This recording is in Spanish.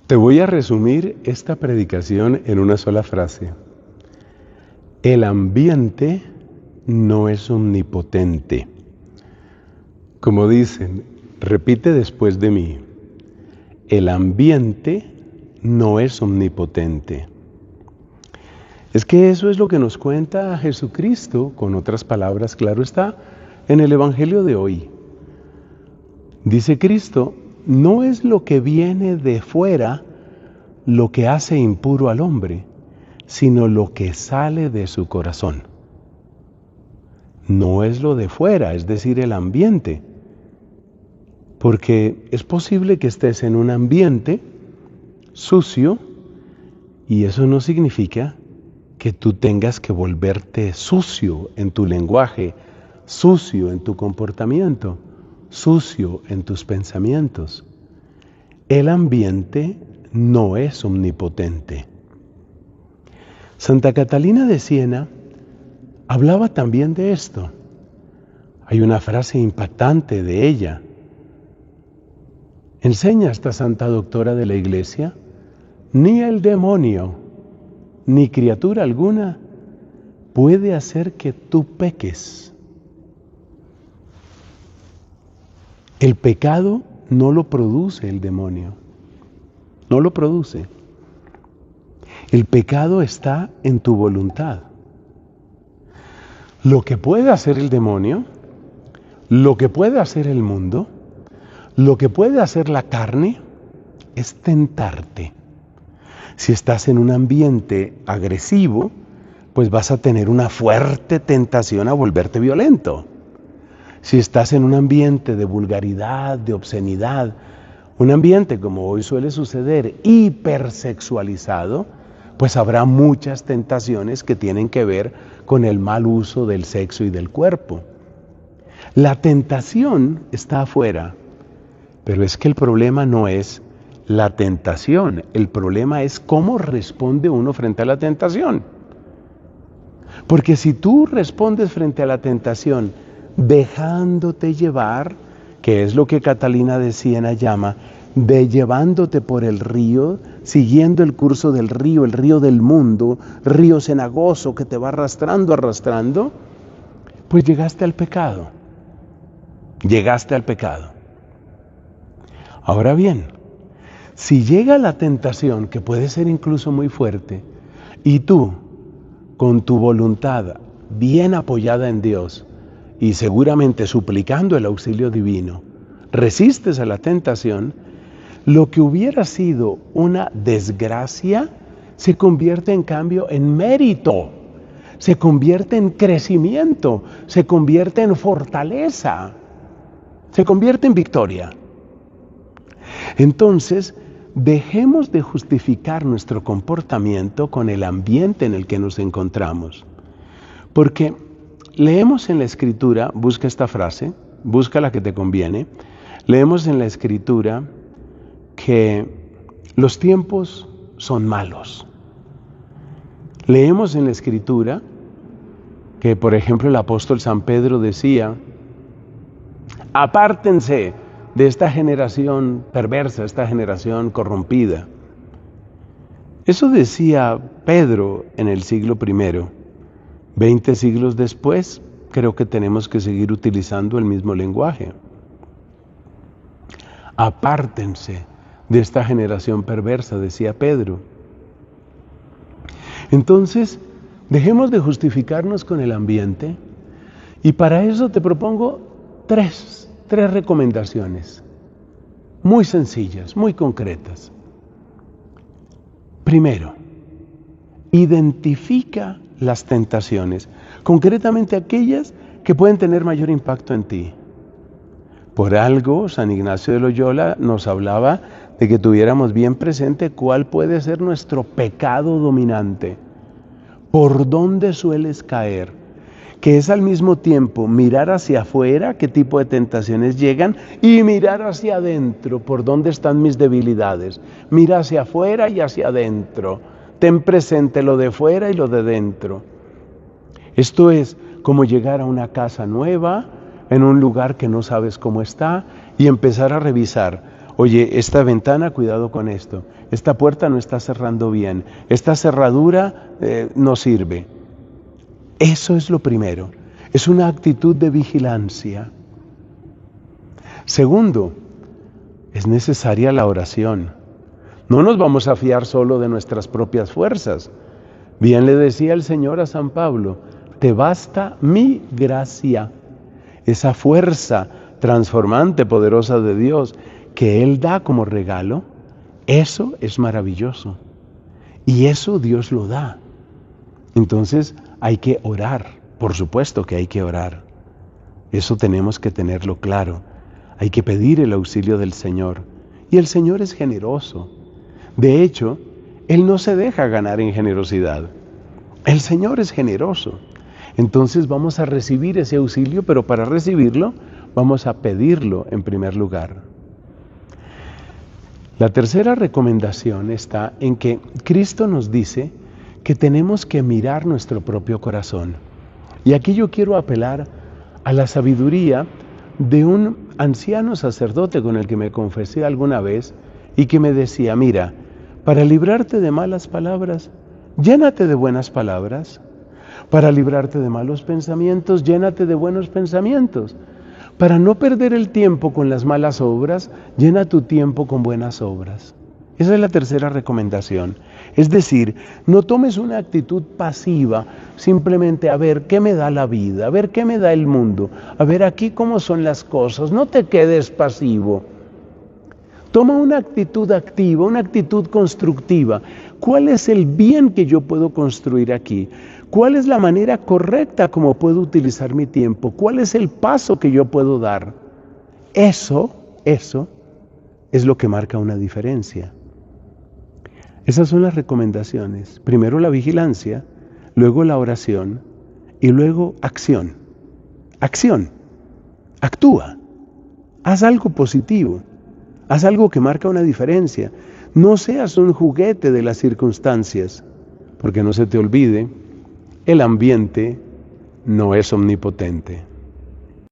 Te voy a resumir esta predicación en una sola frase. El ambiente no es omnipotente. Como dicen, repite después de mí. El ambiente no es omnipotente. Es que eso es lo que nos cuenta Jesucristo, con otras palabras, claro está, en el Evangelio de hoy. Dice Cristo, no es lo que viene de fuera lo que hace impuro al hombre, sino lo que sale de su corazón. No es lo de fuera, es decir, el ambiente. Porque es posible que estés en un ambiente sucio y eso no significa que tú tengas que volverte sucio en tu lenguaje, sucio en tu comportamiento, sucio en tus pensamientos. El ambiente no es omnipotente. Santa Catalina de Siena hablaba también de esto. Hay una frase impactante de ella. Enseña esta santa doctora de la Iglesia, ni el demonio, ni criatura alguna puede hacer que tú peques. El pecado no lo produce el demonio, no lo produce. El pecado está en tu voluntad. Lo que puede hacer el demonio, lo que puede hacer el mundo, lo que puede hacer la carne es tentarte. Si estás en un ambiente agresivo, pues vas a tener una fuerte tentación a volverte violento. Si estás en un ambiente de vulgaridad, de obscenidad, un ambiente como hoy suele suceder, hipersexualizado, pues habrá muchas tentaciones que tienen que ver con el mal uso del sexo y del cuerpo. La tentación está afuera, pero es que el problema no es la tentación, el problema es cómo responde uno frente a la tentación. Porque si tú respondes frente a la tentación dejándote llevar, que es lo que Catalina de Siena llama, de llevándote por el río, siguiendo el curso del río, el río del mundo, río cenagoso que te va arrastrando, pues llegaste al pecado. Llegaste al pecado. Ahora bien, si llega la tentación, que puede ser incluso muy fuerte, y tú, con tu voluntad bien apoyada en Dios, y seguramente suplicando el auxilio divino, resistes a la tentación, lo que hubiera sido una desgracia se convierte en cambio en mérito, se convierte en crecimiento, se convierte en fortaleza, se convierte en victoria. Entonces, dejemos de justificar nuestro comportamiento con el ambiente en el que nos encontramos. Porque leemos en la Escritura, busca esta frase, busca la que te conviene, leemos en la Escritura que los tiempos son malos. Leemos en la Escritura que, por ejemplo, el apóstol San Pedro decía, apártense de esta generación perversa, esta generación corrompida. Eso decía Pedro en el siglo I. 20 siglos después, creo que tenemos que seguir utilizando el mismo lenguaje. Apártense de esta generación perversa, decía Pedro. Entonces, dejemos de justificarnos con el ambiente y para eso te propongo tres recomendaciones, muy sencillas, muy concretas. Primero, identifica las tentaciones, concretamente aquellas que pueden tener mayor impacto en ti. Por algo, San Ignacio de Loyola nos hablaba de que tuviéramos bien presente cuál puede ser nuestro pecado dominante, por dónde sueles caer, que es al mismo tiempo mirar hacia afuera, qué tipo de tentaciones llegan, y mirar hacia adentro, por dónde están mis debilidades. Mira hacia afuera y hacia adentro. Ten presente lo de fuera y lo de dentro. Esto es como llegar a una casa nueva, en un lugar que no sabes cómo está, y empezar a revisar. Oye, esta ventana, cuidado con esto. Esta puerta no está cerrando bien. Esta cerradura no sirve. Eso es lo primero. Es una actitud de vigilancia. Segundo, es necesaria la oración. No nos vamos a fiar solo de nuestras propias fuerzas. Bien le decía el Señor a San Pablo, te basta mi gracia. Esa fuerza transformante, poderosa de Dios, que Él da como regalo, eso es maravilloso. Y eso Dios lo da. Entonces hay que orar, por supuesto que hay que orar. Eso tenemos que tenerlo claro. Hay que pedir el auxilio del Señor. Y el Señor es generoso. De hecho, Él no se deja ganar en generosidad. El Señor es generoso. Entonces vamos a recibir ese auxilio, pero para recibirlo vamos a pedirlo en primer lugar. La tercera recomendación está en que Cristo nos dice que tenemos que mirar nuestro propio corazón. Y aquí yo quiero apelar a la sabiduría de un anciano sacerdote con el que me confesé alguna vez y que me decía, mira, para librarte de malas palabras, llénate de buenas palabras. Para librarte de malos pensamientos, llénate de buenos pensamientos. Para no perder el tiempo con las malas obras, llena tu tiempo con buenas obras. Esa es la tercera recomendación. Es decir, no tomes una actitud pasiva, simplemente a ver qué me da la vida, a ver qué me da el mundo, a ver aquí cómo son las cosas. No te quedes pasivo. Toma una actitud activa, una actitud constructiva. ¿Cuál es el bien que yo puedo construir aquí? ¿Cuál es la manera correcta como puedo utilizar mi tiempo? ¿Cuál es el paso que yo puedo dar? Eso es lo que marca una diferencia. Esas son las recomendaciones. Primero la vigilancia, luego la oración y luego acción. Acción. Actúa. Haz algo positivo. Haz algo que marca una diferencia. No seas un juguete de las circunstancias, porque no se te olvide, el ambiente no es omnipotente.